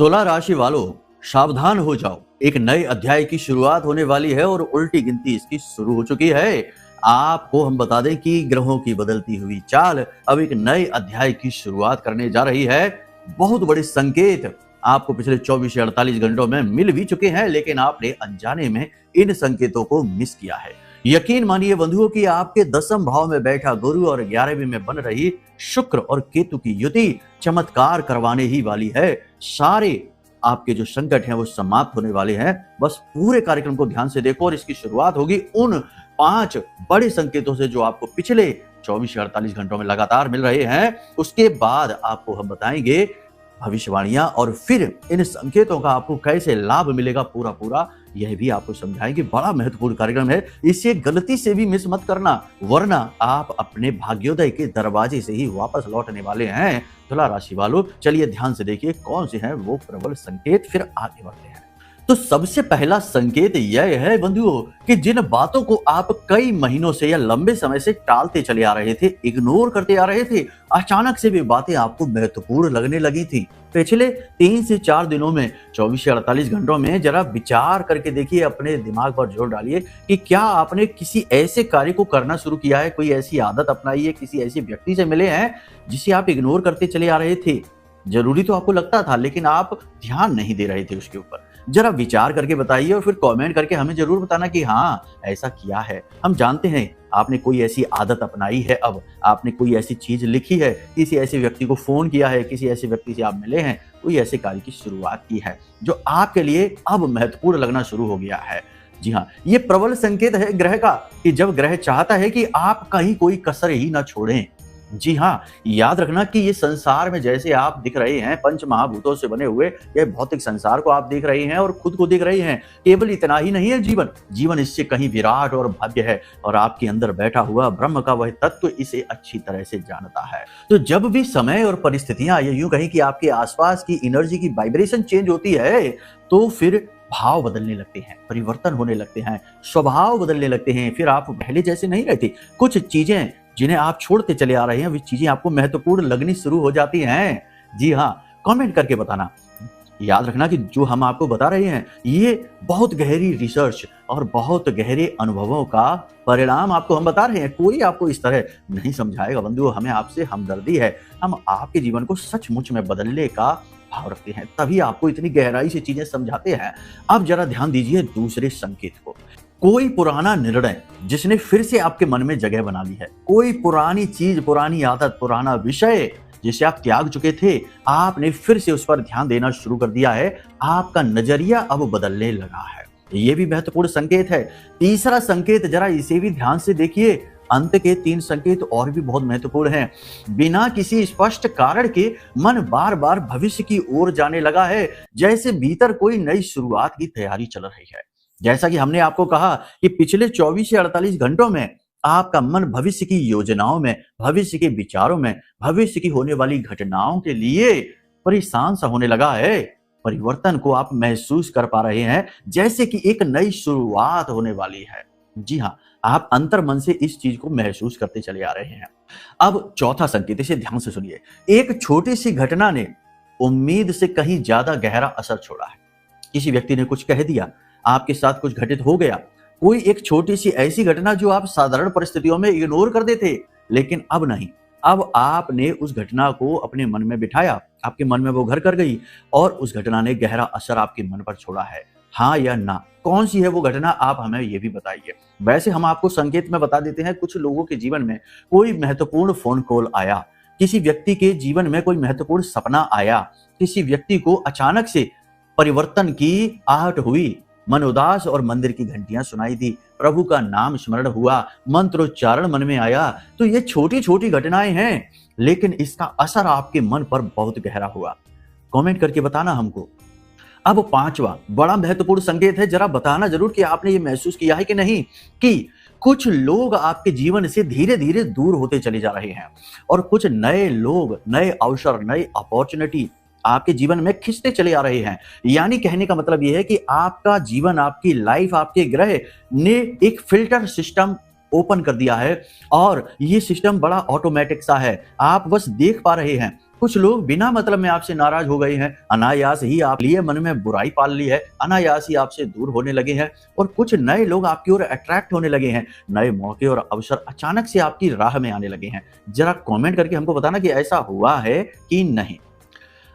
तुला राशि वालों, सावधान हो जाओ। एक नए अध्याय की शुरुआत होने वाली है और उल्टी गिनती इसकी शुरू हो चुकी है। आपको हम बता दें कि ग्रहों की बदलती हुई चाल अब एक नए अध्याय की शुरुआत करने जा रही है। बहुत बड़े संकेत आपको पिछले 24 से 48 घंटों में मिल भी चुके हैं, लेकिन आपने अनजाने में इन संकेतों को मिस किया है। यकीन मानिए बंधुओं कि आपके 10वें भाव में बैठा गुरु और 11वें में बन रही शुक्र और केतु की युति चमत्कार करवाने ही वाली है। सारे आपके जो संकट हैं वो समाप्त होने वाले हैं। बस पूरे कार्यक्रम को ध्यान से देखो और इसकी शुरुआत होगी उन 5 बड़े संकेतों से जो आपको पिछले 24 से 48 घंटों में लगातार मिल रहे हैं। उसके बाद आपको हम बताएंगे भविष्यवाणियां और फिर इन संकेतों का आपको कैसे लाभ मिलेगा पूरा पूरा यह भी आपको समझाएंगे। बड़ा महत्वपूर्ण कार्यक्रम है, इसे गलती से भी मिस मत करना, वरना आप अपने भाग्योदय के दरवाजे से ही वापस लौटने वाले हैं। तुला राशि वालों, चलिए ध्यान से देखिए कौन से हैं वो प्रबल संकेत, फिर आगे बढ़ते हैं। तो सबसे पहला संकेत यह है बंधुओं कि जिन बातों को आप कई महीनों से या लंबे समय से टालते चले आ रहे थे, इग्नोर करते आ रहे थे, अचानक से वे बातें आपको महत्वपूर्ण लगने लगी थी। पिछले 3 से 4 दिनों में 24 से 48 घंटों में जरा विचार करके देखिए, अपने दिमाग पर जोर डालिए कि क्या आपने किसी ऐसे कार्य को करना शुरू किया है, कोई ऐसी आदत अपनाई है, किसी ऐसे व्यक्ति से मिले हैं जिसे आप इग्नोर करते चले आ रहे थे। जरूरी तो आपको लगता था, लेकिन आप ध्यान नहीं दे रहे थे उसके ऊपर। जरा विचार करके बताइए और फिर कमेंट करके हमें जरूर बताना कि हाँ ऐसा किया है। हम जानते हैं आपने कोई ऐसी आदत अपनाई है, अब आपने कोई ऐसी चीज लिखी है, किसी ऐसे व्यक्ति को फोन किया है, किसी ऐसे व्यक्ति से आप मिले हैं, कोई ऐसे कार्य की शुरुआत की है जो आपके लिए अब महत्वपूर्ण लगना शुरू हो गया है। जी हाँ, ये प्रबल संकेत है ग्रह का कि जब ग्रह चाहता है कि आप कहीं कोई कसर ही ना छोड़ें। जी हाँ, याद रखना कि ये संसार में जैसे आप दिख रहे हैं पंच महाभूतों से बने हुए, ये भौतिक संसार को आप देख रहे हैं और खुद को देख रहे हैं। केवल इतना ही नहीं है जीवन इससे कहीं विराट और भव्य है, और आपके अंदर बैठा हुआ ब्रह्म का वह तत्व इसे अच्छी तरह से जानता है। तो जब भी समय और परिस्थितियां, ये यूं कहें कि आपके आसपास की एनर्जी की वाइब्रेशन चेंज होती है, तो फिर भाव बदलने लगते हैं, परिवर्तन होने लगते हैं, स्वभाव बदलने लगते हैं। फिर आप पहले जैसे नहीं रहते। कुछ चीजें जिन्हें आप छोड़ते चले आ रहे हैं, वे चीजें आपको महत्वपूर्ण लगनी शुरू हो जाती हैं। जी हाँ, कमेंट करके बताना। याद रखना कि जो हम आपको बता रहे हैं ये बहुत गहरी रिसर्च और बहुत गहरे अनुभवों का परिणाम आपको हम बता रहे हैं। कोई आपको इस तरह नहीं समझाएगा बंधुओं, हमें आपसे हमदर्दी है। हम आपके जीवन को सचमुच में बदलने का भाव रखते हैं, तभी आपको इतनी गहराई से चीजें समझाते हैं। अब जरा ध्यान दीजिए दूसरे संकेत को। कोई पुराना निर्णय जिसने फिर से आपके मन में जगह बना ली है, कोई पुरानी चीज, पुरानी आदत, पुराना विषय जिसे आप त्याग चुके थे, आपने फिर से उस पर ध्यान देना शुरू कर दिया है। आपका नजरिया अब बदलने लगा है। यह भी महत्वपूर्ण संकेत है। तीसरा संकेत, जरा इसे भी ध्यान से देखिए। अंत के 3 संकेत और भी बहुत महत्वपूर्ण हैं। बिना किसी स्पष्ट कारण के मन बार बार भविष्य की ओर जाने लगा है, जैसे भीतर कोई नई शुरुआत की तैयारी चल रही है। जैसा कि हमने आपको कहा कि पिछले 24 से 48 घंटों में आपका मन भविष्य की योजनाओं में, भविष्य के विचारों में, भविष्य की होने वाली घटनाओं के लिए परेशान सा होने लगा है। परिवर्तन को आप महसूस कर पा रहे हैं, जैसे कि एक नई शुरुआत होने वाली है। जी हाँ, आप अंतर मन से इस चीज को महसूस करते चले आ रहे हैं। अब चौथा संकेत, इसे ध्यान से सुनिए। एक छोटी सी घटना ने उम्मीद से कहीं ज्यादा गहरा असर छोड़ा है। किसी व्यक्ति ने कुछ कह दिया, आपके साथ कुछ घटित हो गया, कोई एक छोटी सी ऐसी घटना जो आप साधारण परिस्थितियों में इग्नोर कर देते, लेकिन अब नहीं। अब आपने उस घटना को अपने मन में बिठाया, आपके मन में वो घर कर गई और उस घटना ने गहरा असर आपके मन पर छोड़ा है। हाँ या ना, कौन सी है वो घटना, आप हमें ये भी बताइए। वैसे हम आपको संकेत में बता देते हैं। कुछ लोगों के जीवन में कोई महत्वपूर्ण फोन कॉल आया, किसी व्यक्ति के जीवन में कोई महत्वपूर्ण सपना आया, किसी व्यक्ति को अचानक से परिवर्तन की आहट हुई, मन उदास और मंदिर की घंटियां सुनाई दी, प्रभु का नाम स्मरण हुआ, मंत्रोच्चारण मन में आया। तो ये छोटी छोटी घटनाएं हैं, लेकिन इसका असर आपके मन पर बहुत गहरा हुआ। कमेंट करके बताना हमको। अब 5वां बड़ा महत्वपूर्ण संकेत है, जरा बताना जरूर कि आपने ये महसूस किया है कि नहीं कि कुछ लोग आपके जीवन से धीरे धीरे दूर होते चले जा रहे हैं और कुछ नए लोग, नए अवसर, नए अपॉर्चुनिटी आपके जीवन में खिंचते चले आ रहे हैं। यानी कहने का मतलब यह है कि आपका जीवन, आपकी लाइफ, आपके ग्रह ने एक फिल्टर सिस्टम ओपन कर दिया है और ये सिस्टम बड़ा ऑटोमेटिक सा है, आप बस देख पा रहे हैं। कुछ लोग बिना मतलब में आपसे नाराज हो गए हैं, अनायास ही आप लिए मन में बुराई पाल ली है, अनायास ही आपसे दूर होने लगे हैं और कुछ नए लोग आपकी ओर अट्रैक्ट होने लगे हैं, नए मौके और अवसर अचानक से आपकी राह में आने लगे हैं। जरा कमेंट करके हमको बताना कि ऐसा हुआ है कि नहीं।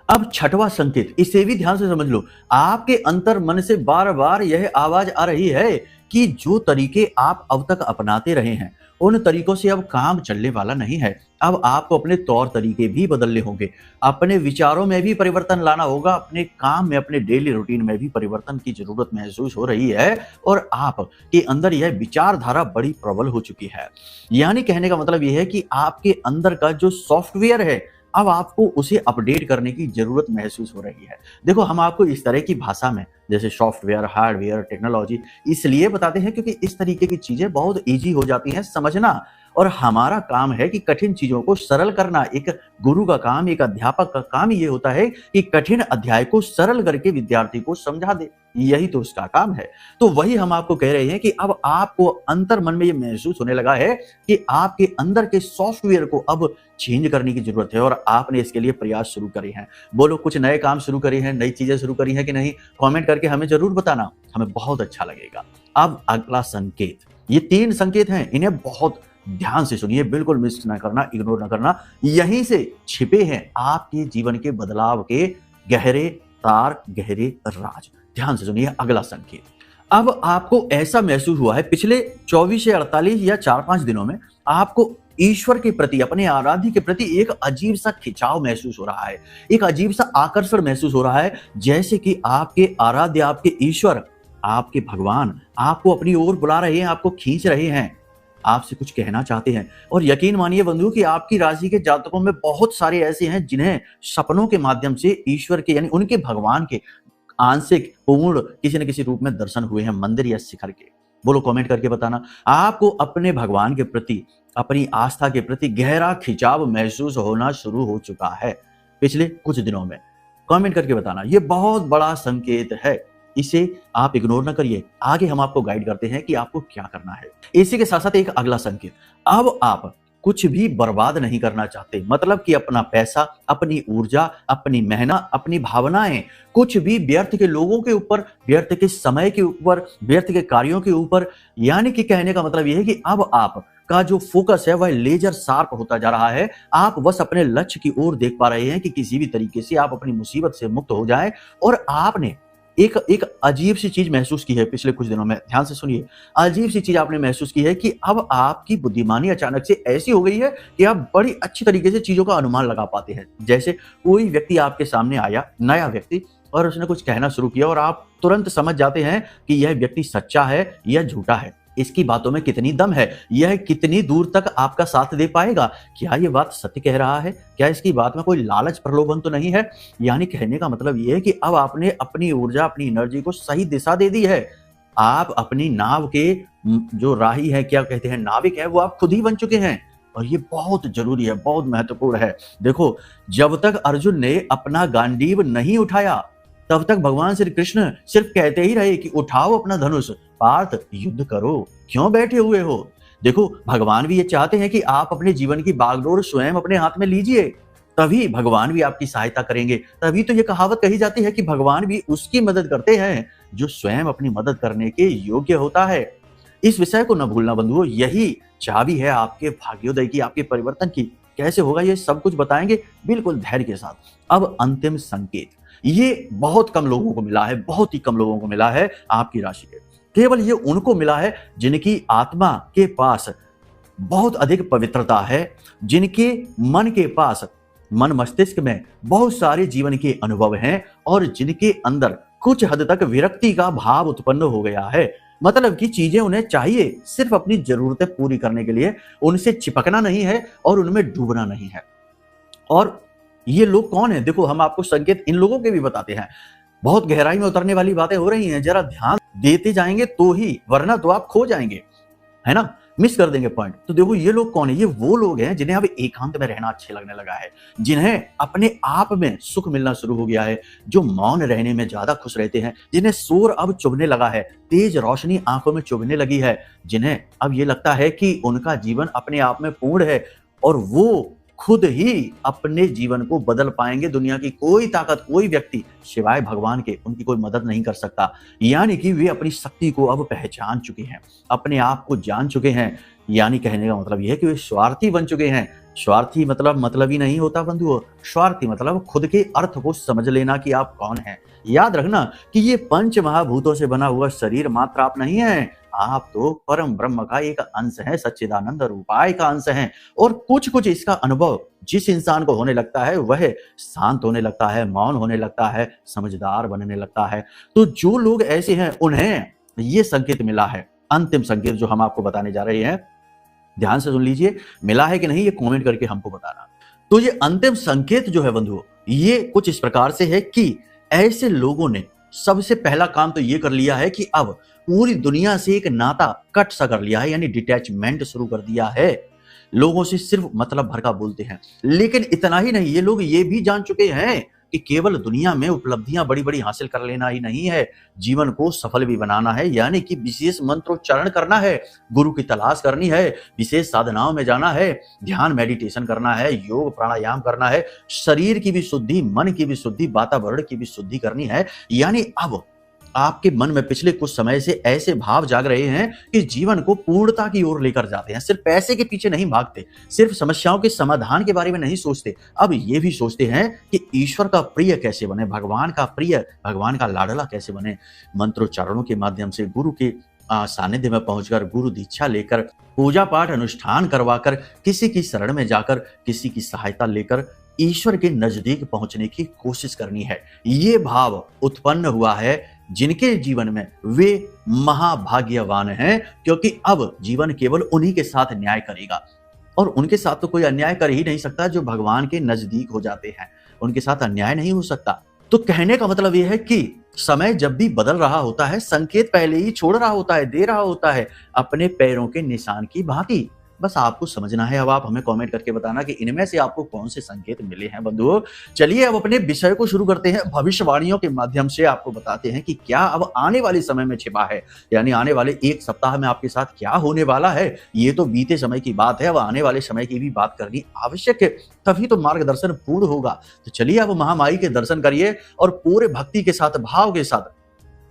अब छठवां संकेत, इसे भी ध्यान से समझ लो। आपके अंतर मन से बार बार यह आवाज आ रही है कि जो तरीके आप अब तक अपनाते रहे हैं उन तरीकों से अब काम चलने वाला नहीं है। अब आपको अपने तौर तरीके भी बदलने होंगे, अपने विचारों में भी परिवर्तन लाना होगा, अपने काम में, अपने डेली रूटीन में भी परिवर्तन की जरूरत महसूस हो रही है और आपके अंदर यह विचारधारा बड़ी प्रबल हो चुकी है। यानी कहने का मतलब यह है कि आपके अंदर का जो सॉफ्टवेयर है अब आपको उसे अपडेट करने की जरूरत महसूस हो रही है। देखो, हम आपको इस तरह की भाषा में, जैसे सॉफ्टवेयर, हार्डवेयर, टेक्नोलॉजी, इसलिए बताते हैं क्योंकि इस तरीके की चीजें बहुत इजी हो जाती हैं समझना और हमारा काम है कि कठिन चीजों को सरल करना। एक गुरु का काम, एक अध्यापक का काम ये होता है कि कठिन अध्याय को सरल करके विद्यार्थी को समझा दे, यही तो उसका काम है। तो वही हम आपको कह रहे हैं कि अब आपको अंतर मन में ये महसूस होने लगा है कि आपके अंदर के सॉफ्टवेयर को अब चेंज करने की जरूरत है और आपने इसके लिए प्रयास शुरू करे हैं। बोलो, कुछ नए काम शुरू करे हैं, नई चीजें शुरू करी हैं कि नहीं? कमेंट करके हमें जरूर बताना, हमें बहुत अच्छा लगेगा। अब अगला संकेत, ये 3 संकेत हैं, इन्हें बहुत ध्यान से सुनिए, बिल्कुल मिस ना करना, इग्नोर ना करना। यहीं से छिपे हैं आपके जीवन के बदलाव के गहरे तार, गहरे राज। ध्यान से सुनिए अगला संकेत। अब आपको ऐसा महसूस हुआ है पिछले 24 से 48 या 4-5 दिनों में आपको ईश्वर के प्रति, अपने आराध्य के प्रति एक अजीब सा खिंचाव महसूस हो रहा है, एक अजीब सा आकर्षण महसूस हो रहा है, जैसे कि आपके आराध्य, आपके ईश्वर, आपके भगवान आपको अपनी ओर बुला रहे हैं, आपको खींच रहे हैं, आपसे कुछ कहना चाहते हैं। और यकीन मानिए बंधु कि आपकी राशि के जातकों में बहुत सारे ऐसे हैं जिन्हें सपनों के माध्यम से ईश्वर के, यानी उनके भगवान के आंशिक, पूर्ण किसी न किसी रूप में दर्शन हुए हैं, मंदिर या शिखर के। बोलो, कमेंट करके बताना। आपको अपने भगवान के प्रति, अपनी आस्था के प्रति गहरा खिंचाव महसूस होना शुरू हो चुका है पिछले कुछ दिनों में। कमेंट करके बताना, ये बहुत बड़ा संकेत है, इसे आप इग्नोर ना करिए। आगे हम आपको गाइड करते हैं कि आपको क्या करना है। इसी के साथ साथ एक अगला संकेत, अब आप कुछ भी बर्बाद नहीं करना चाहते, मतलब कि अपना पैसा, अपनी ऊर्जा, अपनी मेहनत, अपनी भावनाएं कुछ भी व्यर्थ के लोगों के ऊपर, व्यर्थ के समय के ऊपर, व्यर्थ के कार्यों के ऊपर, यानी कि कहने का मतलब यह है कि अब आप का जो फोकस है वह लेजर शार्प होता जा रहा है। आप बस अपने लक्ष्य की ओर देख पा रहे हैं कि किसी भी तरीके से आप अपनी मुसीबत से मुक्त हो जाएं। और आपने एक अजीब सी चीज महसूस की है पिछले कुछ दिनों में, ध्यान से सुनिए। अजीब सी चीज आपने महसूस की है कि अब आपकी बुद्धिमानी अचानक से ऐसी हो गई है कि आप बड़ी अच्छी तरीके से चीजों का अनुमान लगा पाते हैं। जैसे कोई व्यक्ति आपके सामने आया, नया व्यक्ति, और उसने कुछ कहना शुरू किया और आप तुरंत समझ जाते हैं कि यह व्यक्ति सच्चा है या झूठा है, इसकी बातों में कितनी दम है, यह कितनी दूर तक आपका साथ दे पाएगा, क्या ये बात सत्य कह रहा है, क्या इसकी बात में कोई लालच प्रलोभन तो नहीं है। यानी कहने का मतलब ये है कि अब आपने अपनी ऊर्जा, अपनी एनर्जी को सही दिशा दे दी है। आप अपनी नाव के जो राही है, क्या कहते हैं, नाविक है, वो आप खुद ही बन चुके हैं। और ये बहुत जरूरी है, बहुत महत्वपूर्ण है। देखो, जब तक अर्जुन ने अपना गांडीव नहीं उठाया तब तक भगवान श्री कृष्ण सिर्फ कहते ही रहे कि उठाओ अपना धनुष, पार्थ युद्ध करो, क्यों बैठे हुए हो। देखो, भगवान भी ये चाहते हैं कि आप अपने जीवन की बागडोर स्वयं अपने हाथ में लीजिए, तभी भगवान भी आपकी सहायता करेंगे। तभी तो ये कहावत कही जाती है कि भगवान भी उसकी मदद करते हैं जो स्वयं अपनी मदद करने के योग्य होता है। इस विषय को न भूलना बंधुओं, यही चाबी है आपके भाग्योदय की, आपके परिवर्तन की। कैसे होगा ये सब कुछ बताएंगे बिल्कुल धैर्य के साथ। अब अंतिम संकेत, ये बहुत कम लोगों को मिला है, बहुत ही कम लोगों को मिला है आपकी राशि के। केवल ये उनको मिला है जिनकी आत्मा के पास बहुत अधिक पवित्रता है, जिनके मन के पास, मन मस्तिष्क में बहुत सारे जीवन के अनुभव हैं और जिनके अंदर कुछ हद तक विरक्ति का भाव उत्पन्न हो गया है। मतलब कि चीजें उन्हें चाहिए सिर्फ अपनी जरूरतें पूरी करने के लिए, उनसे चिपकना नहीं है और उनमें डूबना नहीं है। और ये लोग कौन है? देखो, हम आपको संकेत इन लोगों के भी बताते हैं। बहुत गहराई में उतरने वाली बातें हो रही हैं, जरा ध्यान देते जाएंगे तो ही, वरना तो आप खो जाएंगे, है ना। मिस कर देंगे पॉइंट। तो देखो ये लोग कौन है, ये वो लोग हैं जिन्हें अब एकांत में रहना अच्छे लगने लगा है, जिन्हें अपने आप में सुख मिलना शुरू हो गया है, जो मौन रहने में ज्यादा खुश रहते हैं, जिन्हें शोर अब चुभने लगा है, तेज रोशनी आंखों में चुभने लगी है, जिन्हें अब ये लगता है कि उनका जीवन अपने आप में पूर्ण है और वो खुद ही अपने जीवन को बदल पाएंगे। दुनिया की कोई ताकत, कोई व्यक्ति सिवाय भगवान के उनकी कोई मदद नहीं कर सकता। यानी कि वे अपनी शक्ति को अब पहचान चुके हैं, अपने आप को जान चुके हैं। यानी कहने का मतलब यह है कि वे स्वार्थी बन चुके हैं। स्वार्थी मतलब ही नहीं होता बंधुओं, स्वार्थी मतलब खुद के अर्थ को समझ लेना कि आप कौन हैं। याद रखना कि ये पंच महाभूतों से बना हुआ शरीर मात्र आप नहीं है, आप तो परम ब्रह्म का एक अंश है, सच्चिदानंद रूपाय का अंश है। और कुछ कुछ इसका अनुभव जिस इंसान को होने लगता है वह शांत होने लगता है, मौन होने लगता है, समझदार बनने लगता है। तो जो लोग ऐसे हैं उन्हें ये संकेत मिला है, अंतिम संकेत जो हम आपको बताने जा रहे हैं, ध्यान से सुन लीजिए। मिला है कि नहीं ये कमेंट करके हमको बताना। तो ये अंतिम संकेत जो है बंधुओं, ये कुछ इस प्रकार से है कि ऐसे लोगों ने सबसे पहला काम तो ये कर लिया है कि अब पूरी दुनिया से एक नाता कट सा कर लिया है, यानी डिटैचमेंट शुरू कर दिया है। लोगों से सिर्फ मतलब भर का बोलते हैं। लेकिन इतना ही नहीं, ये लोग ये भी जान चुके हैं कि केवल दुनिया में उपलब्धियां बड़ी बड़ी हासिल कर लेना ही नहीं है, जीवन को सफल भी बनाना है। यानी कि विशेष मंत्रोच्चारण करना है, गुरु की तलाश करनी है, विशेष साधनाओं में जाना है, ध्यान मेडिटेशन करना है, योग प्राणायाम करना है, शरीर की भी शुद्धि, मन की भी शुद्धि, वातावरण की भी शुद्धि करनी है। यानी अब आपके मन में पिछले कुछ समय से ऐसे भाव जाग रहे हैं कि जीवन को पूर्णता की ओर लेकर जाते हैं। सिर्फ पैसे के पीछे नहीं भागते, सिर्फ समस्याओं के समाधान के बारे में नहीं सोचते, अब ये भी सोचते हैं कि ईश्वर का प्रिय कैसे बने, भगवान का प्रिय, भगवान का लाडला कैसे बने। मंत्रोच्चारणों के माध्यम से गुरु के सानिध्य में पहुंचकर, गुरु दीक्षा लेकर, पूजा पाठ अनुष्ठान करवाकर, किसी की शरण में जाकर, किसी की सहायता लेकर ईश्वर के नजदीक पहुंचने की कोशिश करनी है। ये भाव उत्पन्न हुआ है जिनके जीवन में वे महाभाग्यवान हैं, क्योंकि अब जीवन केवल उन्हीं के साथ न्याय करेगा और उनके साथ तो कोई अन्याय कर ही नहीं सकता जो भगवान के नजदीक हो जाते हैं, उनके साथ अन्याय नहीं हो सकता। तो कहने का मतलब यह है कि समय जब भी बदल रहा होता है, संकेत पहले ही छोड़ रहा होता है, दे रहा होता है अपने पैरों के निशान की भांति। बस आपको समझना है। अब आप हमें कमेंट करके बताना कि इनमें से आपको कौन से संकेत मिले हैं बंधुओं। चलिए अब अपने विषय को शुरू करते हैं। भविष्यवाणियों के माध्यम से आपको बताते हैं कि क्या अब आने वाले समय में छिपा है, यानी आने वाले एक सप्ताह में आपके साथ क्या होने वाला है। ये तो बीते समय की बात है, अब आने वाले समय की भी बात करनी आवश्यक है, तभी तो मार्गदर्शन पूर्ण होगा। तो चलिए अब महामाई के दर्शन करिए और पूरे भक्ति के साथ, भाव के साथ,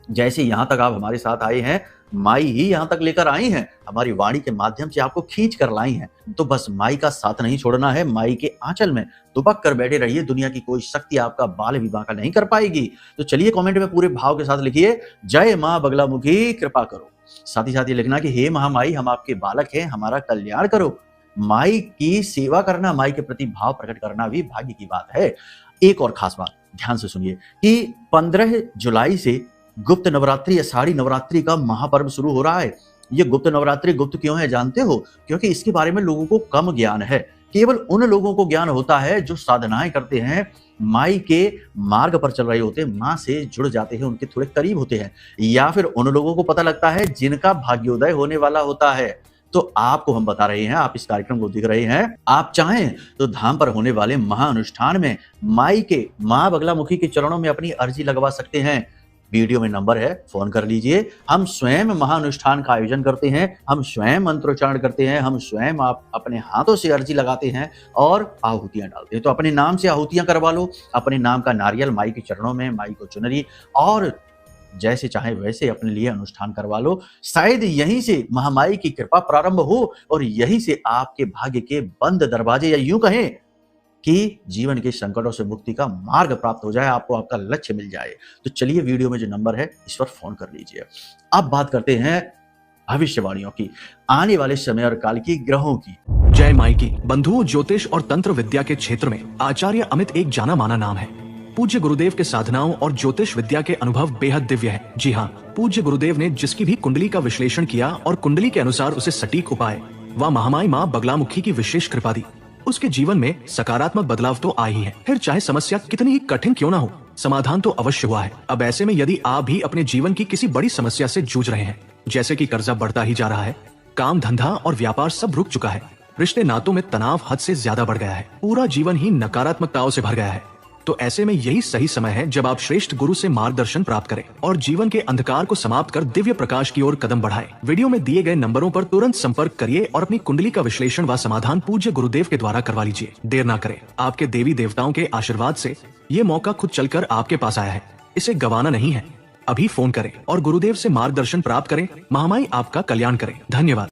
जैसे यहाँ तक आप हमारे साथ आए हैं, माई ही यहाँ तक लेकर आई हैं, हमारी वाणी के माध्यम से आपको खींच कर लाई हैं। तो बस माई का साथ नहीं छोड़ना है, माई के आंचल में दुबक कर बैठे रहिए। दुनिया की कोई शक्ति आपका बाल भी बांका नहीं कर पाएगी। तो चलिए कमेंट में पूरे भाव के साथ लिखिए, जय माँ बगलामुखी कृपा करो। साथ ही साथ ये लिखना कि हे महामाई, हम आपके बालक हैं, हमारा कल्याण करो। माई की सेवा करना, माई के प्रति भाव प्रकट करना भी भाग्य की बात है। एक और खास बात ध्यान से सुनिए कि 15 जुलाई से गुप्त नवरात्रि, आषाढ़ी नवरात्रि का महापर्व शुरू हो रहा है। ये गुप्त नवरात्रि गुप्त क्यों है जानते हो? क्योंकि इसके बारे में लोगों को कम ज्ञान है। केवल उन लोगों को ज्ञान होता है जो साधनाएं करते हैं, माई के मार्ग पर चल रहे होते हैं, माँ से जुड़ जाते हैं, उनके थोड़े करीब होते हैं, या फिर उन लोगों को पता लगता है जिनका भाग्योदय होने वाला होता है। तो आपको हम बता रहे हैं, आप इस कार्यक्रम को देख रहे हैं, आप चाहें तो धाम पर होने वाले महाअनुष्ठान में माई के, माँ बगलामुखी के चरणों में अपनी अर्जी लगवा सकते हैं। वीडियो में नंबर है, फोन कर लीजिए। हम स्वयं महाअनुष्ठान का आयोजन करते हैं, हम स्वयं मंत्रोच्चारण करते हैं, हम स्वयं आप अपने हाथों से अर्जी लगाते हैं और आहुतियां डालते हैं। तो अपने नाम से आहुतियां करवा लो, अपने नाम का नारियल माई के चरणों में, माई को चुनरी, और जैसे चाहे वैसे अपने लिए अनुष्ठान करवा लो। शायद यहीं से महामाई की कृपा प्रारंभ हो और यहीं से आपके भाग्य के बंद दरवाजे, या यूं कहें कि जीवन के संकटों से मुक्ति का मार्ग प्राप्त हो जाए, आपको आपका लक्ष्य मिल जाए। तो चलिए वीडियो में जो नंबर है इस पर फोन कर लीजिए। अब बात करते हैं भविष्यवाणियों की, आने वाले समय और काल की, ग्रहों की। जय माई की। बंधुओं, ज्योतिष और तंत्र विद्या के क्षेत्र में आचार्य अमित एक जाना माना नाम है। पूज्य गुरुदेव के साधनाओं और ज्योतिष विद्या के अनुभव बेहद दिव्य है। जी हाँ, पूज्य गुरुदेव ने जिसकी भी कुंडली का विश्लेषण किया और कुंडली के अनुसार उसे सटीक उपाय व महामाई माँ बगलामुखी की विशेष कृपा दी, उसके जीवन में सकारात्मक बदलाव तो आ ही है। फिर चाहे समस्या कितनी ही कठिन क्यों ना हो, समाधान तो अवश्य हुआ है। अब ऐसे में यदि आप भी अपने जीवन की किसी बड़ी समस्या से जूझ रहे हैं, जैसे कि कर्जा बढ़ता ही जा रहा है, काम धंधा और व्यापार सब रुक चुका है। रिश्ते नातों में तनाव हद से ज्यादा बढ़ गया है। पूरा जीवन ही नकारात्मकताओं से भर गया है। तो ऐसे में यही सही समय है जब आप श्रेष्ठ गुरु से मार्गदर्शन प्राप्त करें और जीवन के अंधकार को समाप्त कर दिव्य प्रकाश की ओर कदम बढ़ाएं। वीडियो में दिए गए नंबरों पर तुरंत संपर्क करिए और अपनी कुंडली का विश्लेषण व समाधान पूज्य गुरुदेव के द्वारा करवा लीजिए। देर ना करें। आपके देवी देवताओं के आशीर्वाद से ये मौका खुद चलकर आपके पास आया है। इसे गंवाना नहीं है। अभी फोन करें और गुरुदेव से मार्गदर्शन प्राप्त करें। महामाई आपका कल्याण करें। धन्यवाद।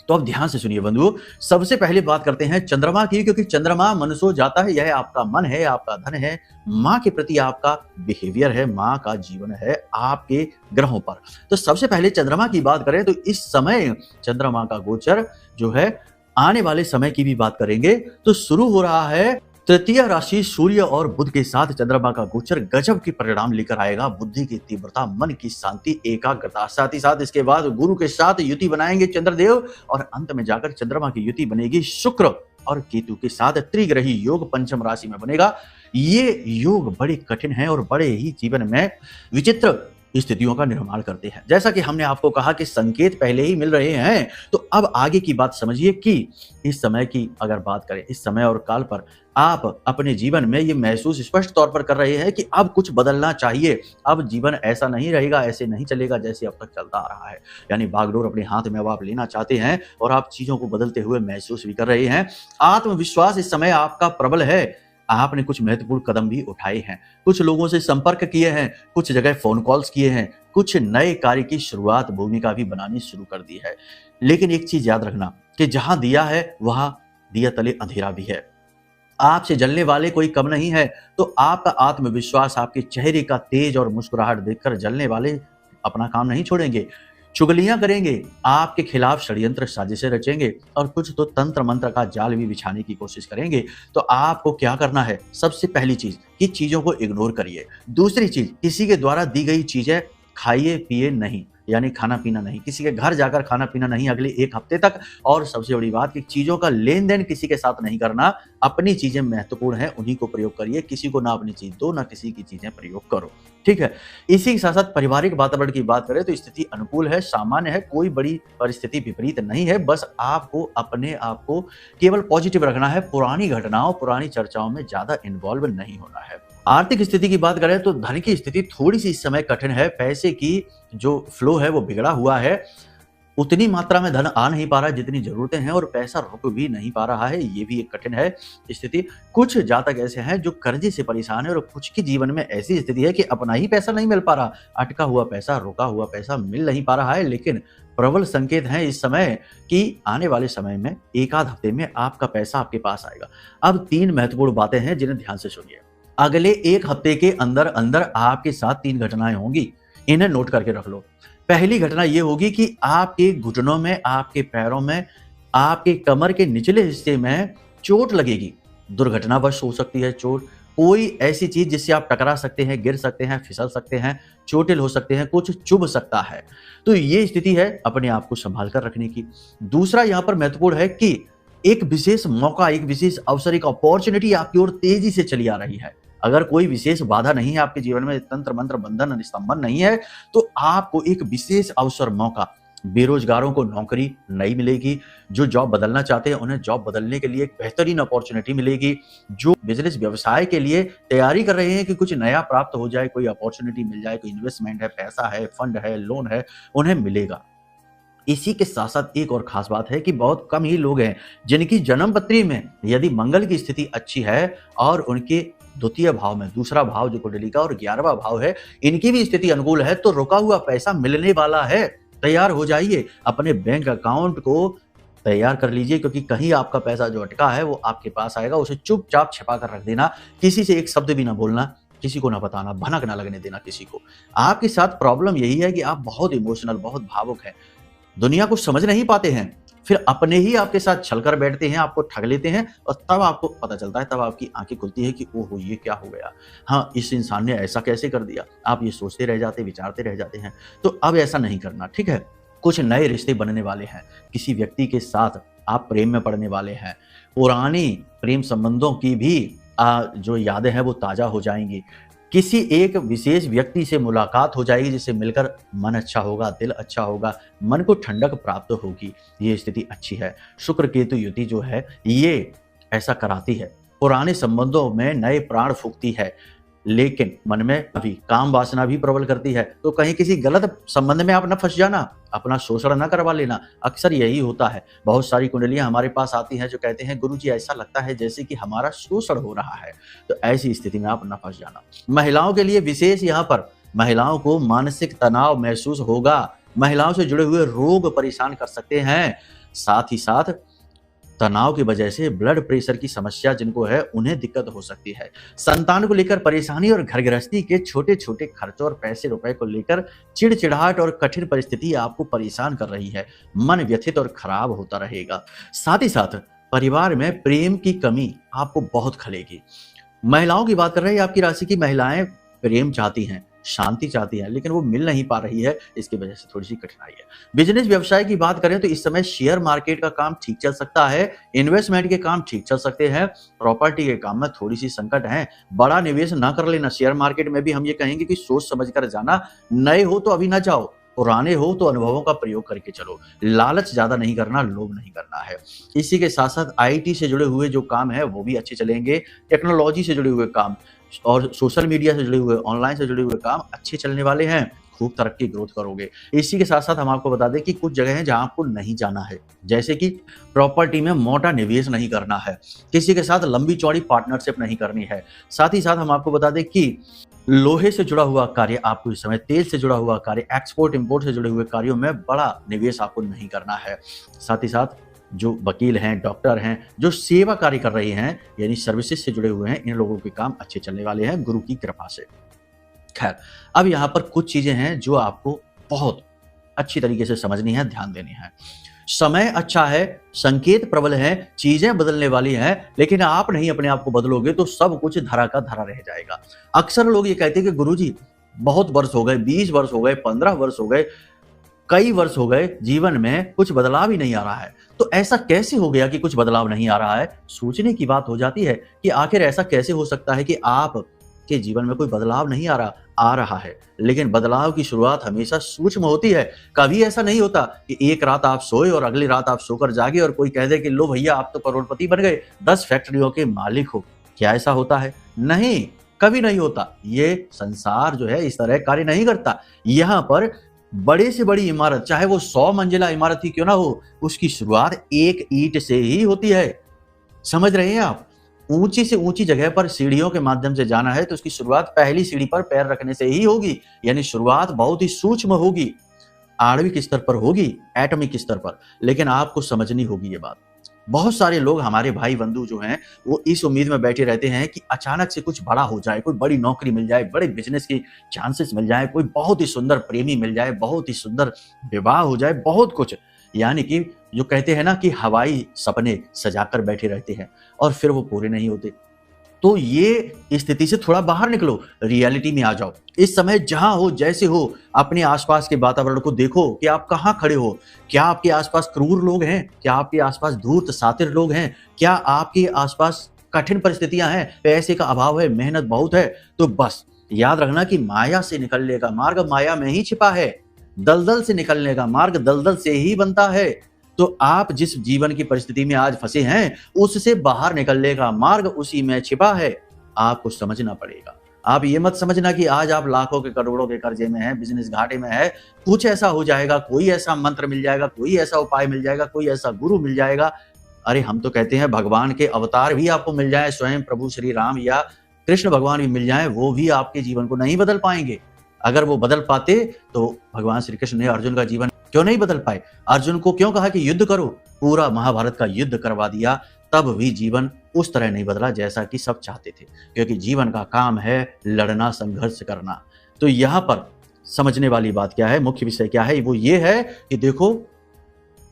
तो अब ध्यान से सुनिए बंधुओं, सबसे पहले बात करते हैं चंद्रमा की, क्योंकि चंद्रमा मनुष्य जाता है, यह आपका मन है, आपका धन है, माँ के प्रति आपका बिहेवियर है, माँ का जीवन है आपके ग्रहों पर। तो सबसे पहले चंद्रमा की बात करें तो इस समय चंद्रमा का गोचर जो है, आने वाले समय की भी बात करेंगे तो शुरू हो रहा है तृतीय राशि सूर्य और बुध के साथ चंद्रमा का गोचर गजब के परिणाम लेकर आएगा। बुद्धि की तीव्रता, मन की शांति, एकाग्रता, साथ ही साथ इसके बाद गुरु के साथ युति बनाएंगे चंद्रदेव और अंत में जाकर चंद्रमा की युति बनेगी शुक्र और केतु के साथ। त्रिग्रही योग पंचम राशि में बनेगा। ये योग बड़े कठिन है और बड़े ही जीवन में विचित्र स्थितियों का निर्माण करते हैं। जैसा कि हमने आपको कहा कि संकेत पहले ही मिल रहे हैं, तो अब आगे की बात समझिए कि इस समय की अगर बात करें, इस समय और काल पर आप अपने जीवन में ये महसूस स्पष्ट तौर पर कर रहे हैं कि अब कुछ बदलना चाहिए। अब जीवन ऐसा नहीं रहेगा, ऐसे नहीं चलेगा जैसे अब तक चलता आ रहा है। यानी बागडोर अपने हाथ में अब आप लेना चाहते हैं और आप चीजों को बदलते हुए महसूस भी कर रहे हैं। आत्मविश्वास इस समय आपका प्रबल है। आपने कुछ महत्वपूर्ण कदम भी उठाए हैं, कुछ लोगों से संपर्क किए हैं, कुछ जगह फोन कॉल्स किए हैं, कुछ नए कार्य की शुरुआत, भूमिका भी बनानी शुरू कर दी है। लेकिन एक चीज याद रखना कि जहां दिया है वहां दिया तले अंधेरा भी है। आपसे जलने वाले कोई कम नहीं है। तो आपका आत्मविश्वास, आपके चेहरे का तेज और मुस्कुराहट देखकर जलने वाले अपना काम नहीं छोड़ेंगे, चुगलियां करेंगे, आपके खिलाफ षड्यंत्र साजिशें रचेंगे और कुछ तो तंत्र मंत्र का जाल भी बिछाने की कोशिश करेंगे। तो आपको क्या करना है? सबसे पहली चीज कि चीजों को इग्नोर करिए। दूसरी चीज, किसी के द्वारा दी गई चीजें खाइए पिए नहीं, यानी खाना पीना नहीं, किसी के घर जाकर खाना पीना नहीं अगले 1 हफ्ते तक। और सबसे बड़ी बात कि चीजों का लेन देन किसी के साथ नहीं करना। अपनी चीजें महत्वपूर्ण है, उन्हीं को प्रयोग करिए। किसी को ना अपनी चीज दो, ना किसी की चीजें प्रयोग करो, ठीक है। इसी के साथ साथ पारिवारिक वातावरण की बात करें तो स्थिति अनुकूल है, सामान्य है, कोई बड़ी परिस्थिति विपरीत नहीं है। बस आपको अपने आप को केवल पॉजिटिव रखना है, पुरानी घटनाओं, पुरानी चर्चाओं में ज्यादा इन्वॉल्व नहीं होना है। आर्थिक स्थिति की बात करें तो धन की स्थिति थोड़ी सी इस समय कठिन है। पैसे की जो फ्लो है वो बिगड़ा हुआ है। उतनी मात्रा में धन आ नहीं पा रहा है जितनी जरूरतें हैं और पैसा रुक भी नहीं पा रहा है। ये भी एक कठिन है स्थिति। कुछ जातक ऐसे हैं जो कर्जे से परेशान है और कुछ के जीवन में ऐसी स्थिति है कि अपना ही पैसा नहीं मिल पा रहा, अटका हुआ पैसा, रुका हुआ पैसा मिल नहीं पा रहा है। लेकिन प्रबल संकेत है इस समय कि आने वाले समय में 1 आध हफ्ते में आपका पैसा आपके पास आएगा। अब 3 महत्वपूर्ण बातें हैं जिन्हें ध्यान से सुनिए। अगले 1 हफ्ते के अंदर अंदर आपके साथ 3 घटनाएं होंगी, इन्हें नोट करके रख लो। पहली घटना यह होगी कि आपके घुटनों में, आपके पैरों में, आपके कमर के निचले हिस्से में चोट लगेगी। दुर्घटनावश हो सकती है चोट, कोई ऐसी चीज जिससे आप टकरा सकते हैं, गिर सकते हैं, फिसल सकते हैं, चोटिल हो सकते हैं, कुछ चुभ सकता है। तो ये स्थिति है अपने आप को संभाल कर रखने की। दूसरा यहां पर महत्वपूर्ण है कि एक विशेष मौका, एक विशेष अवसर, एक अपॉर्चुनिटी आपकी ओर तेजी से चली आ रही है। अगर कोई विशेष बाधा नहीं है आपके जीवन में, तंत्र मंत्र बंधन निस्तंभन नहीं है, तो आपको एक विशेष अवसर, मौका, बेरोजगारों को नौकरी नई मिलेगी, जो जॉब बदलना चाहते हैं उन्हें जॉब बदलने के लिए एक बेहतरीन अपॉर्चुनिटी मिलेगी, जो बिजनेस व्यवसाय के लिए तैयारी कर रहे हैं कि कुछ नया प्राप्त हो जाए, कोई अपॉर्चुनिटी मिल जाए, कोई इन्वेस्टमेंट है, पैसा है, फंड है, लोन है, उन्हें मिलेगा। इसी के साथ साथ एक और खास बात है कि बहुत कम ही लोग हैं जिनकी जन्म पत्री में यदि मंगल की स्थिति अच्छी है और उनके द्वितीय भाव में, दूसरा भाव जो कुंडली का और 11वां भाव है, इनकी भी स्थिति अनुकूल है, तो रुका हुआ पैसा मिलने वाला है। तैयार हो जाइए, अपने बैंक अकाउंट को तैयार कर लीजिए, क्योंकि कहीं आपका पैसा जो अटका है वो आपके पास आएगा। उसे चुपचाप छिपा कर रख देना, किसी से एक शब्द भी ना बोलना, किसी को ना बताना, भनक ना लगने देना किसी को। आपके साथ प्रॉब्लम यही है कि आप बहुत इमोशनल, बहुत भावुक हैं, दुनिया को समझ नहीं पाते हैं, फिर अपने ही आपके साथ छल कर बैठते हैं, आपको ठग लेते हैं और तब आपको पता चलता है, तब आपकी आंखें खुलती है कि ओहो ये क्या हो गया, हाँ इस इंसान ने ऐसा कैसे कर दिया। आप ये सोचते रह जाते, विचारते रह जाते हैं। तो अब ऐसा नहीं करना, ठीक है। कुछ नए रिश्ते बनने वाले हैं, किसी व्यक्ति के साथ आप प्रेम में पड़ने वाले हैं, पुरानी प्रेम संबंधों की भी जो यादें हैं वो ताजा हो जाएंगी। किसी एक विशेष व्यक्ति से मुलाकात हो जाएगी जिससे मिलकर मन अच्छा होगा, दिल अच्छा होगा, मन को ठंडक प्राप्त होगी। ये स्थिति अच्छी है। शुक्र केतु युति जो है ये ऐसा कराती है। पुराने संबंधों में नए प्राण फूंकती है, लेकिन मन में अभी काम वासना भी प्रबल करती है। तो कहीं किसी गलत संबंध में आप न फंस जाना, अपना शोषण न करवा लेना। अक्सर यही होता है। बहुत सारी कुंडलियां हमारे पास आती हैं जो कहते हैं गुरुजी ऐसा लगता है जैसे कि हमारा शोषण हो रहा है। तो ऐसी स्थिति में आप न फंस जाना। महिलाओं के लिए विशेष यहाँ पर महिलाओं को मानसिक तनाव महसूस होगा। महिलाओं से जुड़े हुए रोग परेशान कर सकते हैं। साथ ही साथ तनाव की वजह से ब्लड प्रेशर की समस्या जिनको है उन्हें दिक्कत हो सकती है। संतान को लेकर परेशानी और घर गृहस्थी के छोटे छोटे खर्चों और पैसे रुपए को लेकर चिड़चिड़ाहट और कठिन परिस्थिति आपको परेशान कर रही है। मन व्यथित और खराब होता रहेगा। साथ ही साथ परिवार में प्रेम की कमी आपको बहुत खलेगी। महिलाओं की बात कर रहे हैं, आपकी राशि की महिलाएं प्रेम चाहती हैं, शांति चाहती है, लेकिन वो मिल नहीं पा रही है। इसकी वजह से थोड़ी सी कठिनाई है। बिजनेस व्यवसाय की बात करें तो इस समय शेयर मार्केट का काम ठीक चल सकता है। इन्वेस्टमेंट के काम ठीक चल सकते हैं। प्रॉपर्टी के काम में थोड़ी सी संकट है। बड़ा निवेश ना कर लेना। शेयर मार्केट में भी हम ये कहेंगे कि सोच समझ कर जाना। नए हो तो अभी ना जाओ, पुराने हो तो अनुभवों का प्रयोग करके चलो। लालच ज्यादा नहीं करना, लोभ नहीं करना है। इसी के साथ साथ आईटी से जुड़े हुए जो काम है वो भी अच्छे चलेंगे। टेक्नोलॉजी से जुड़े हुए काम और सोशल मीडिया से जुड़े हुए, ऑनलाइन से जुड़े हुए काम अच्छे चलने वाले हैं। खूब तरक्की ग्रोथ करोगे। इसी के साथ साथ हम आपको बता दें कि कुछ जगह हैं जहां आपको नहीं जाना है, जैसे कि प्रॉपर्टी में मोटा निवेश नहीं करना है, किसी के साथ लंबी चौड़ी पार्टनरशिप नहीं करनी है। साथ ही साथ हम आपको बता दें कि लोहे से जुड़ा हुआ कार्य आपको इस समय, तेल से जुड़ा हुआ कार्य, एक्सपोर्ट इंपोर्ट से जुड़े हुए कार्यों में बड़ा निवेश आपको नहीं करना है। साथ ही साथ जो वकील हैं, डॉक्टर हैं, जो सेवा कार्य कर रहे हैं यानी सर्विसेज से जुड़े हुए हैं, इन लोगों के काम अच्छे चलने वाले हैं गुरु की कृपा से। खैर, अब यहाँ पर कुछ चीजें हैं जो आपको बहुत अच्छी तरीके से समझनी है, ध्यान देनी है। समय अच्छा है, संकेत प्रबल है, चीजें बदलने वाली हैं, लेकिन आप नहीं अपने आप को बदलोगे तो सब कुछ धरा का धरा रह जाएगा। अक्सर लोग ये कहते हैं कि गुरुजी बहुत वर्ष हो गए, 20 वर्ष हो गए, 15 वर्ष हो गए, कई वर्ष हो गए, जीवन में कुछ बदलाव ही नहीं आ रहा है। तो ऐसा कैसे हो गया कि कुछ बदलाव नहीं आ रहा है? सोचने की बात हो जाती है कि आखिर ऐसा कैसे हो सकता है कि आप के जीवन में कोई बदलाव नहीं आ रहा है। लेकिन बदलाव की शुरुआत हमेशा सूक्ष्म होती है। कभी ऐसा नहीं होता कि एक रात आप सोए और अगली रात आप सोकर जागे और कोई कह दे कि लो भैया आप तो करोड़पति बन गए, 10 फैक्ट्रियों के मालिक हो। क्या ऐसा होता है? नहीं, कभी नहीं होता। ये संसार जो है इस तरह कार्य नहीं करता। यहाँ पर बड़े से बड़ी इमारत, चाहे वो 100 मंजिला इमारत ही क्यों ना हो, उसकी शुरुआत एक ईंट से ही होती है। समझ रहे हैं आप? ऊंची से ऊंची जगह पर सीढ़ियों के माध्यम से जाना है तो उसकी शुरुआत पहली सीढ़ी पर पैर रखने से ही होगी। यानी शुरुआत बहुत ही सूक्ष्म होगी, आणविक स्तर पर होगी, एटॉमिक स्तर पर। लेकिन आपको समझनी होगी ये बात। बहुत सारे लोग, हमारे भाई बंधु जो हैं, वो इस उम्मीद में बैठे रहते हैं कि अचानक से कुछ बड़ा हो जाए, कोई बड़ी नौकरी मिल जाए, बड़े बिजनेस की चांसेस मिल जाए, कोई बहुत ही सुंदर प्रेमी मिल जाए, बहुत ही सुंदर विवाह हो जाए, बहुत कुछ। यानी कि जो कहते हैं ना कि हवाई सपने सजाकर बैठे रहते हैं और फिर वो पूरे नहीं होते। तो ये स्थिति से थोड़ा बाहर निकलो, रियलिटी में आ जाओ। इस समय जहां हो, जैसे हो, अपने आसपास के वातावरण को देखो कि आप कहां खड़े हो। क्या आपके आसपास क्रूर लोग हैं? क्या आपके आसपास धूर्त सातिर लोग हैं? क्या आपके आसपास कठिन परिस्थितियां हैं, पैसे का अभाव है, मेहनत बहुत है? तो बस याद रखना कि माया से निकलने का मार्ग माया में ही छिपा है। दलदल से निकलने का मार्ग दलदल से ही बनता है। तो आप जिस जीवन की परिस्थिति में आज फंसे हैं, उससे बाहर निकलने का मार्ग उसी में छिपा है। आपको समझना पड़ेगा। आप ये मत समझना कि आज आप लाखों के करोड़ों के कर्जे में हैं, बिजनेस घाटे में है, कुछ ऐसा हो जाएगा, कोई ऐसा मंत्र मिल जाएगा, कोई ऐसा उपाय मिल जाएगा, कोई ऐसा गुरु मिल जाएगा। अरे हम तो कहते हैं भगवान के अवतार भी आपको मिल जाए, स्वयं प्रभु श्री राम या कृष्ण भगवान भी मिल जाए, वो भी आपके जीवन को नहीं बदल पाएंगे। अगर वो बदल पाते तो भगवान श्री कृष्ण ने अर्जुन का जीवन क्यों नहीं बदल पाए? अर्जुन को क्यों कहा कि युद्ध करो? पूरा महाभारत का युद्ध करवा दिया, तब भी जीवन उस तरह नहीं बदला जैसा कि सब चाहते थे। क्योंकि जीवन का काम है लड़ना, संघर्ष करना। तो यहाँ पर समझने वाली बात क्या है, मुख्य विषय क्या है, वो ये है कि देखो,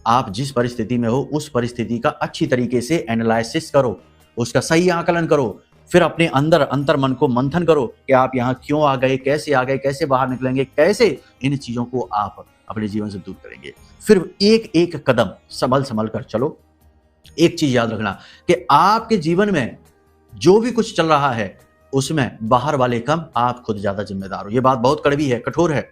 आप जिस परिस्थिति में हो उस परिस्थिति का अच्छी तरीके से एनालिसिस करो, उसका सही आकलन करो, फिर अपने अंदर अंतर मन को मंथन करो कि आप यहाँ क्यों आ गए, कैसे बाहर निकलेंगे, कैसे इन चीजों को आप अपने जीवन से दूर करेंगे। फिर एक एक कदम संभल कर चलो। एक चीज याद रखना कि आपके जीवन में जो भी कुछ चल रहा है, उसमें बाहर वाले कम, आप खुद ज्यादा जिम्मेदार हो। ये बात बहुत कड़वी है, कठोर है।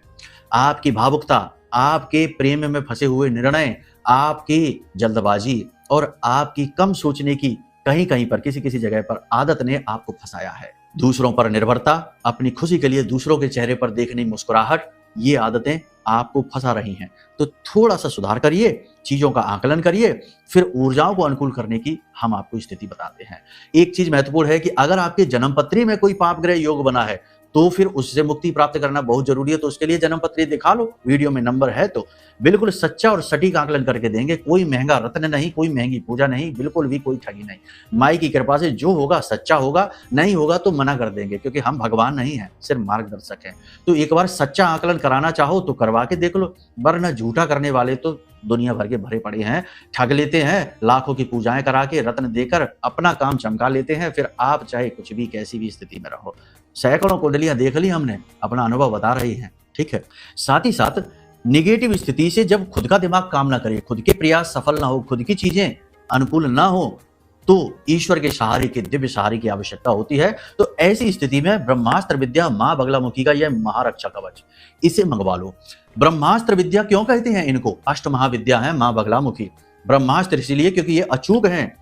आपकी भावुकता, आपके प्रेम में फंसे हुए निर्णय, आपकी जल्दबाजी और आपकी कम सोचने की कहीं कहीं पर किसी किसी जगह पर आदत ने आपको फंसाया है। दूसरों पर निर्भरता, अपनी खुशी के लिए दूसरों के चेहरे पर देखनी मुस्कुराहट, ये आदतें आपको फंसा रही हैं। तो थोड़ा सा सुधार करिए, चीजों का आकलन करिए, फिर ऊर्जाओं को अनुकूल करने की हम आपको स्थिति बताते हैं। एक चीज महत्वपूर्ण है कि अगर आपके जन्म पत्री में कोई पाप ग्रह योग बना है तो फिर उससे मुक्ति प्राप्त करना बहुत जरूरी है। तो उसके लिए जन्म पत्री दिखा लो, वीडियो में नंबर है। तो बिल्कुल सच्चा और सटीक आकलन करके देंगे। कोई महंगा रत्न नहीं, कोई महंगी पूजा नहीं, बिल्कुल भी कोई ठगी नहीं। माई की कृपा से जो होगा सच्चा होगा, नहीं होगा तो मना कर देंगे, क्योंकि हम भगवान नहीं हैं, सिर्फ मार्गदर्शक हैं। तो एक बार सच्चा आकलन कराना चाहो तो करवा के देख लो, वरना झूठा करने वाले तो दुनिया भर के भरे पड़े हैं। ठग लेते हैं, लाखों की पूजाएं करा के रत्न देकर अपना काम चमका लेते हैं। फिर आप चाहे कुछ भी कैसी भी स्थिति में रहो, सैकड़ों कुंडलियां देख ली हमने, अपना अनुभव बता रही हैं। ठीक है, साथ ही साथ निगेटिव स्थिति से जब खुद का दिमाग काम ना करे, खुद के प्रयास सफल ना हो, खुद की चीजें अनुकूल ना हो, तो ईश्वर के सहारे के दिव्य सहारे की आवश्यकता होती है। तो ऐसी स्थिति में ब्रह्मास्त्र विद्या मां बगलामुखी का यह महारक्षा कवच, इसे मंगवा लो। ब्रह्मास्त्र विद्या क्यों कहते हैं इनको? अष्ट महाविद्या है मां बगलामुखी। ब्रह्मास्त्र इसलिए क्योंकि ये अचूक हैं।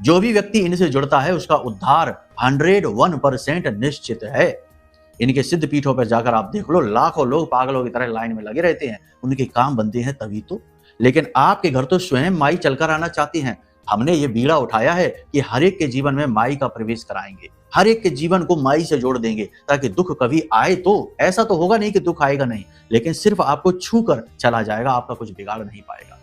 जो भी व्यक्ति इनसे जुड़ता है उसका उद्धार 101% निश्चित है। इनके सिद्ध पीठों पर जाकर आप देख लो, लाखों लोग पागलों की तरह लाइन में लगे रहते हैं, उनके काम बनते हैं तभी तो। लेकिन आपके घर तो स्वयं माई चलकर आना चाहती हैं। हमने ये बीड़ा उठाया है कि हर एक के जीवन में माई का प्रवेश कराएंगे, हर एक के जीवन को माई से जोड़ देंगे, ताकि दुख कभी आए तो ऐसा तो होगा नहीं कि दुख आएगा नहीं, लेकिन सिर्फ आपको छू कर चला जाएगा, आपका कुछ बिगाड़ नहीं पाएगा।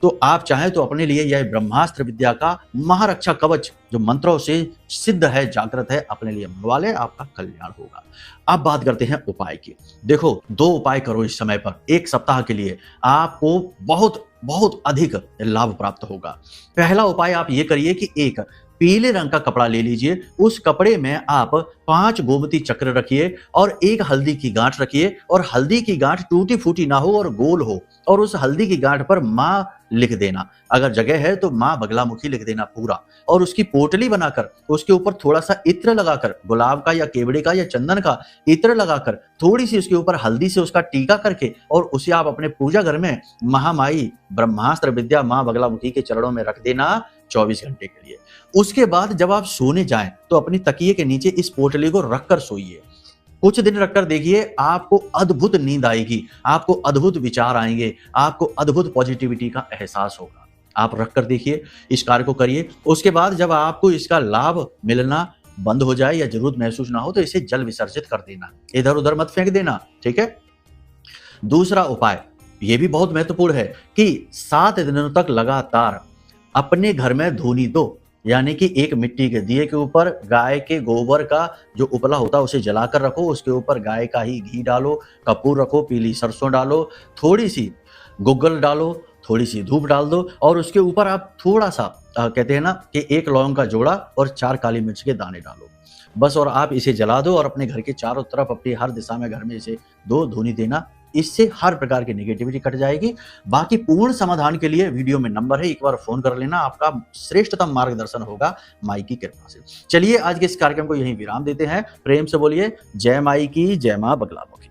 तो आप चाहें तो अपने लिए यह ब्रह्मास्त्र विद्या का महारक्षा कवच जो मंत्रों से सिद्ध है, जागृत है, अपने लिए मंगवा ले, आपका कल्याण होगा। अब बात करते हैं उपाय की। देखो, 2 उपाय करो इस समय पर, 1 सप्ताह के लिए आपको बहुत बहुत अधिक लाभ प्राप्त होगा। पहला उपाय आप ये करिए कि एक पीले रंग का कपड़ा ले लीजिए, उस कपड़े में आप 5 गोमती चक्र रखिए और 1 हल्दी की गांठ रखिए, और हल्दी की गांठ टूटी फूटी ना हो और गोल हो, और उस हल्दी की गांठ पर मां लिख देना, अगर जगह है तो मां बगलामुखी लिख देना पूरा, और उसकी पोटली बनाकर उसके ऊपर थोड़ा सा इत्र लगाकर, गुलाब का या केवड़े का या चंदन का इत्र लगाकर, थोड़ी सी उसके ऊपर हल्दी से उसका टीका करके, और उसे आप अपने पूजा घर में महामाई ब्रह्मास्त्र विद्या मां बगलामुखी के चरणों में रख देना 24 घंटे के लिए। उसके बाद जब आप सोने जाएं तो अपनी तकिए के नीचे इस पोटली को रखकर सोइए। कुछ दिन रखकर देखिए, आपको अद्भुत नींद आएगी, आपको अद्भुत विचार आएंगे, आपको अद्भुत पॉजिटिविटी का एहसास होगा। आप रखकर देखिए, इस कार्य को करिए। उसके बाद जब आपको इसका लाभ मिलना बंद हो जाए या जरूरत महसूस ना हो तो इसे जल विसर्जित कर देना, इधर उधर मत फेंक देना। ठीक है। दूसरा उपाय यह भी बहुत महत्वपूर्ण है कि 7 दिनों तक लगातार अपने घर में धूनी दो, यानी कि एक मिट्टी के दिए के ऊपर गाय के गोबर का जो उपला होता है उसे जलाकर रखो, उसके ऊपर गाय का ही घी डालो, कपूर रखो, पीली सरसों डालो, थोड़ी सी गुग्गल डालो, थोड़ी सी धूप डाल दो, और उसके ऊपर आप थोड़ा सा कहते हैं ना कि 1 लौंग का जोड़ा और 4 काली मिर्च के दाने डालो बस, और आप इसे जला दो और अपने घर के चारों तरफ अपनी हर दिशा में घर में इसे 2 धूनी देना। इससे हर प्रकार की नेगेटिविटी कट जाएगी। बाकी पूर्ण समाधान के लिए वीडियो में नंबर है, एक बार फोन कर लेना, आपका श्रेष्ठतम मार्गदर्शन होगा माई की कृपा से। चलिए आज के इस कार्यक्रम को यहीं विराम देते हैं। प्रेम से बोलिए जय माई की, जय मां बगलामुखी।